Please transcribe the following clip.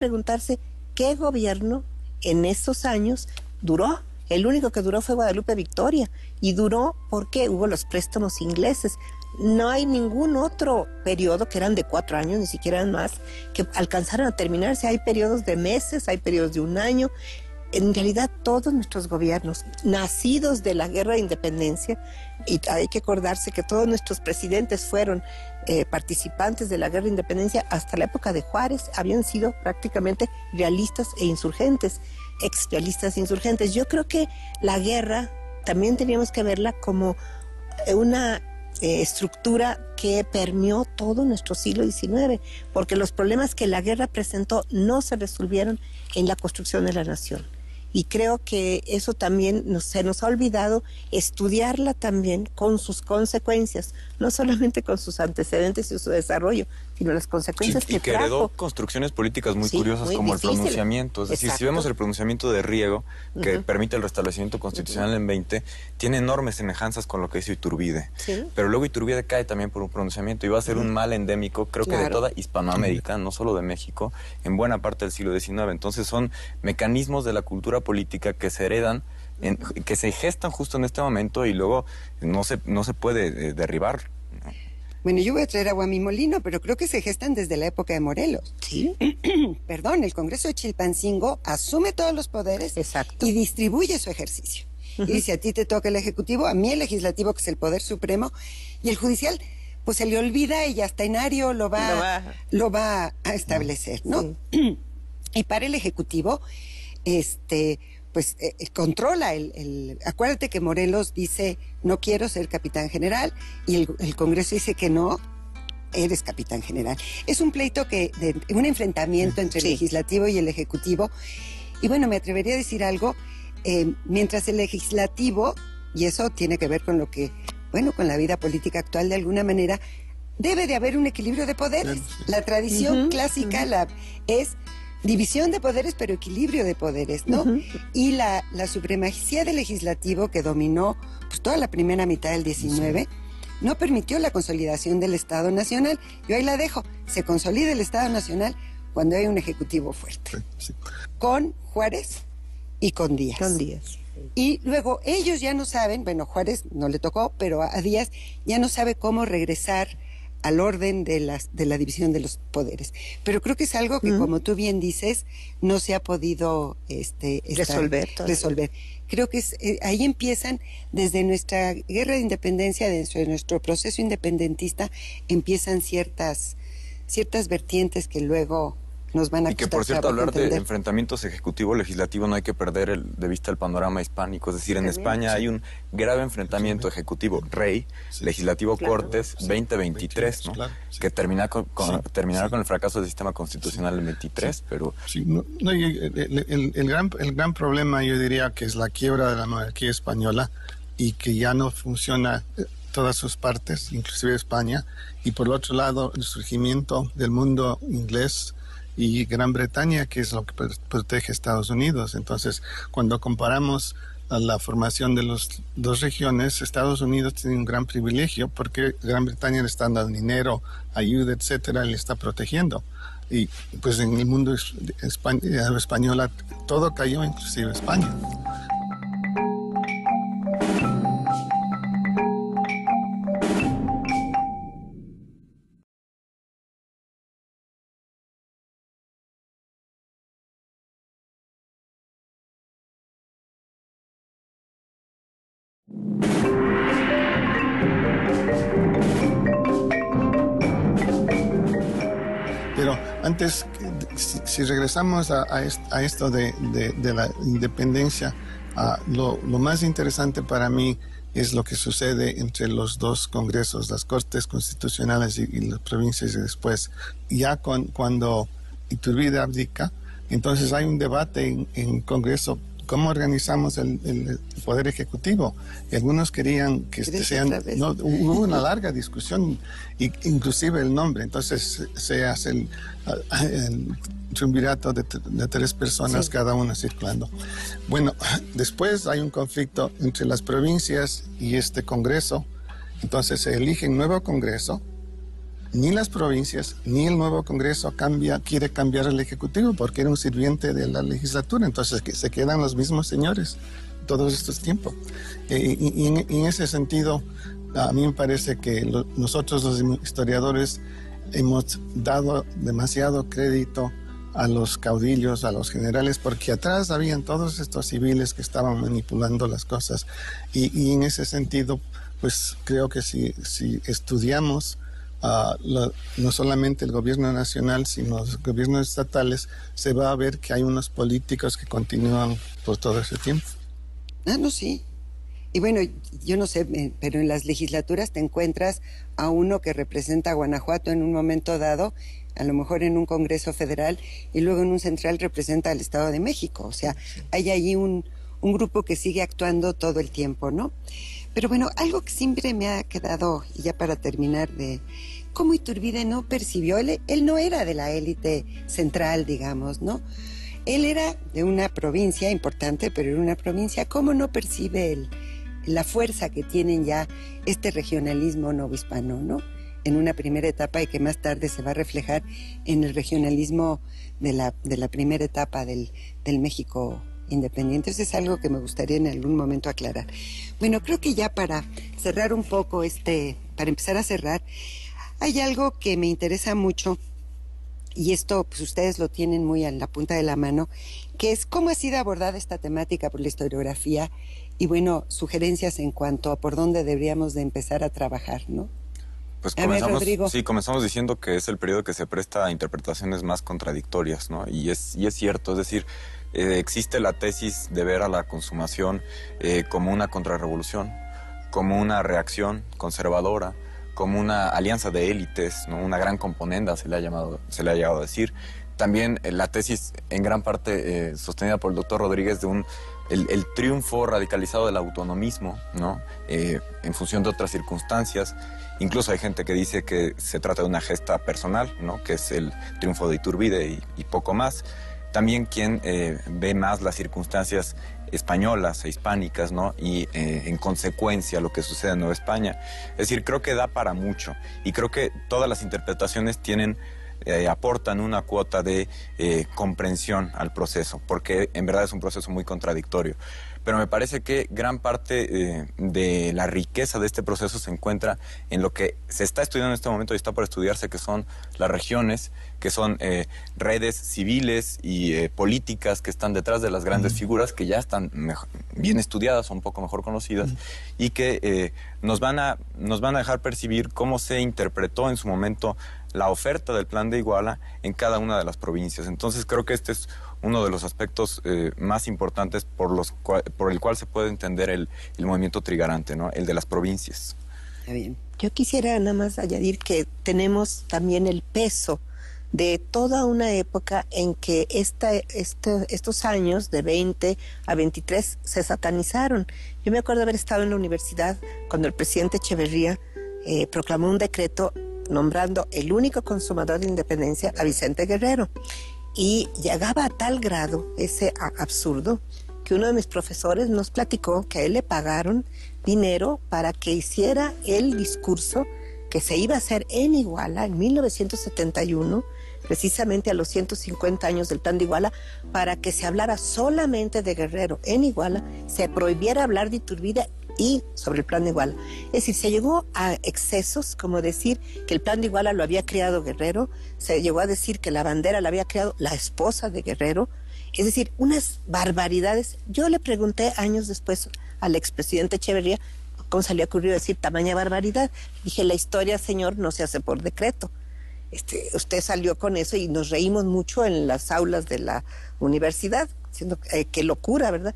preguntarse qué gobierno en estos años duró. El único que duró fue Guadalupe Victoria, y duró porque hubo los préstamos ingleses. No hay ningún otro periodo, que eran de 4 años, ni siquiera eran más, que alcanzaron a terminarse. Hay periodos de meses, hay periodos de 1 año. En realidad todos nuestros gobiernos, nacidos de la Guerra de Independencia, y hay que acordarse que todos nuestros presidentes fueron participantes de la Guerra de Independencia, hasta la época de Juárez habían sido prácticamente realistas e insurgentes, exrealistas e insurgentes. Yo creo que la guerra también teníamos que verla como una estructura que permeó todo nuestro siglo XIX, porque los problemas que la guerra presentó no se resolvieron en la construcción de la nación. Y creo que eso también se nos ha olvidado estudiarla también con sus consecuencias, no solamente con sus antecedentes y su desarrollo, sino las consecuencias que trajo. Y que heredó construcciones políticas muy curiosas, muy como difícil. El pronunciamiento. Es decir, si vemos el pronunciamiento de Riego, que permite el restablecimiento constitucional en 20, tiene enormes semejanzas con lo que hizo Iturbide. Pero luego Iturbide cae también por un pronunciamiento y va a ser un mal endémico, creo que de toda Hispanoamérica, no solo de México, en buena parte del siglo XIX. Entonces son mecanismos de la cultura política que se heredan, que se gestan justo en este momento, y luego no se puede derribar. Bueno, yo voy a traer agua a mi molino, pero creo que se gestan desde la época de Morelos. Sí. Perdón, el Congreso de Chilpancingo asume todos los poderes y distribuye su ejercicio. Y dice, a ti te toca el Ejecutivo, a mí el Legislativo, que es el Poder Supremo, y el Judicial, pues se le olvida y hasta Enario lo va a establecer, ¿no? Y para el Ejecutivo, pues controla acuérdate que Morelos dice, no quiero ser capitán general, y el Congreso dice que no, eres capitán general. Es un pleito un enfrentamiento entre el Legislativo y el Ejecutivo. Y bueno, me atrevería a decir algo, mientras el Legislativo, y eso tiene que ver con lo que, bueno, con la vida política actual de alguna manera, debe de haber un equilibrio de poderes. La tradición clásica es división de poderes, pero equilibrio de poderes, ¿no? Y la supremacía del legislativo, que dominó pues toda la primera mitad del XIX, no permitió la consolidación del Estado Nacional. Yo ahí la dejo. Se consolida el Estado Nacional cuando hay un ejecutivo fuerte. Con Juárez y con Díaz. Y luego ellos ya no saben, bueno, Juárez no le tocó, pero a Díaz ya no sabe cómo regresar al orden de la división de los poderes. Pero creo que es algo que, como tú bien dices, no se ha podido resolver. Creo que ahí empiezan, desde nuestra guerra de independencia, desde nuestro proceso independentista, empiezan ciertas vertientes que luego nos van a Y que, por cierto, hablar de enfrentamientos ejecutivo-legislativo, no hay que perder de vista el panorama hispánico. Es decir, en España hay un grave enfrentamiento ejecutivo-rey, legislativo-cortes, 2023, ¿no? Que terminará con el fracaso del sistema constitucional en 23, pero... El gran problema, yo diría, que es la quiebra de la monarquía española, y que ya no funciona todas sus partes, inclusive España, y por otro lado, el surgimiento del mundo inglés y Gran Bretaña, que es lo que protege a Estados Unidos. Entonces, cuando comparamos a la formación de las dos regiones, Estados Unidos tiene un gran privilegio porque Gran Bretaña le está dando dinero, ayuda, etcétera, le está protegiendo. Y pues en el mundo español todo cayó, inclusive España. Pero antes, si regresamos a esto de la independencia, lo más interesante para mí es lo que sucede entre los dos congresos, las Cortes Constitucionales y las provincias, y después, ya cuando Iturbide abdica, entonces hay un debate en Congreso. ¿Cómo organizamos el Poder Ejecutivo? Y algunos querían que hubo una larga discusión, inclusive el nombre. Entonces se hace el triunvirato de 3 personas, cada una circulando. Bueno, después hay un conflicto entre las provincias y este Congreso. Entonces se elige un nuevo Congreso, ni las provincias ni el nuevo Congreso quiere cambiar el Ejecutivo porque era un sirviente de la legislatura, entonces que se quedan los mismos señores todos estos tiempos. Y en ese sentido, a mí me parece que nosotros los historiadores hemos dado demasiado crédito a los caudillos, a los generales, porque atrás habían todos estos civiles que estaban manipulando las cosas. Y en ese sentido, pues creo que si estudiamos no solamente el gobierno nacional, sino los gobiernos estatales, se va a ver que hay unos políticos que continúan por todo ese tiempo. No, sí. Y bueno, yo no sé, pero en las legislaturas te encuentras a uno que representa a Guanajuato en un momento dado, a lo mejor en un Congreso federal, y luego en un central representa al Estado de México. O sea, hay allí un grupo que sigue actuando todo el tiempo, ¿no? Pero bueno, algo que siempre me ha quedado, y ya para terminar, de cómo Iturbide no percibió, él no era de la élite central, digamos, ¿no? Él era de una provincia importante, pero era una provincia. ¿Cómo no percibe la fuerza que tienen ya este regionalismo novohispano, ¿no? En una primera etapa y que más tarde se va a reflejar en el regionalismo de la primera etapa del México independiente. Eso es algo que me gustaría en algún momento aclarar. Bueno, creo que ya para cerrar un poco para empezar a cerrar, hay algo que me interesa mucho, y esto pues ustedes lo tienen muy en la punta de la mano, que es cómo ha sido abordada esta temática por la historiografía y bueno, sugerencias en cuanto a por dónde deberíamos de empezar a trabajar, ¿no? Pues comenzamos diciendo que es el periodo que se presta a interpretaciones más contradictorias, ¿no? Y es cierto, es decir, existe la tesis de ver a la consumación como una contrarrevolución, como una reacción conservadora, como una alianza de élites, ¿no? Una gran componenda se le ha llegado a decir. También la tesis, en gran parte sostenida por el doctor Rodríguez, de el triunfo radicalizado del autonomismo, ¿no? En función de otras circunstancias. Incluso hay gente que dice que se trata de una gesta personal, ¿no? Que es el triunfo de Iturbide y poco más. También quien ve más las circunstancias españolas e hispánicas, ¿no? Y en consecuencia lo que sucede en Nueva España. Es decir, creo que da para mucho y creo que todas las interpretaciones aportan una cuota de comprensión al proceso, porque en verdad es un proceso muy contradictorio. Pero me parece que gran parte de la riqueza de este proceso se encuentra en lo que se está estudiando en este momento y está por estudiarse, que son las regiones, que son redes civiles y políticas que están detrás de las grandes figuras, que ya están bien estudiadas o un poco mejor conocidas, y que nos van a dejar percibir cómo se interpretó en su momento la oferta del Plan de Iguala en cada una de las provincias. Entonces creo que este es uno de los aspectos más importantes por el cual se puede entender el movimiento trigarante, ¿no? El de las provincias. Está bien. Yo quisiera nada más añadir que tenemos también el peso de toda una época en que estos años de 20 a 23 se satanizaron. Yo me acuerdo haber estado en la universidad cuando el presidente Echeverría proclamó un decreto nombrando el único consumador de independencia a Vicente Guerrero. Y llegaba a tal grado ese absurdo que uno de mis profesores nos platicó que a él le pagaron dinero para que hiciera el discurso que se iba a hacer en Iguala en 1971, precisamente a los 150 años del Plan de Iguala, para que se hablara solamente de Guerrero en Iguala, se prohibiera hablar de Iturbide y sobre el Plan de Iguala. Es decir, se llegó a excesos, como decir que el Plan de Iguala lo había creado Guerrero, se llegó a decir que la bandera la había creado la esposa de Guerrero, es decir, unas barbaridades. Yo le pregunté años después al expresidente Echeverría cómo se le ocurrió decir tamaña barbaridad. Dije, la historia, señor, no se hace por decreto. Usted salió con eso y nos reímos mucho en las aulas de la universidad, diciendo qué locura, ¿verdad?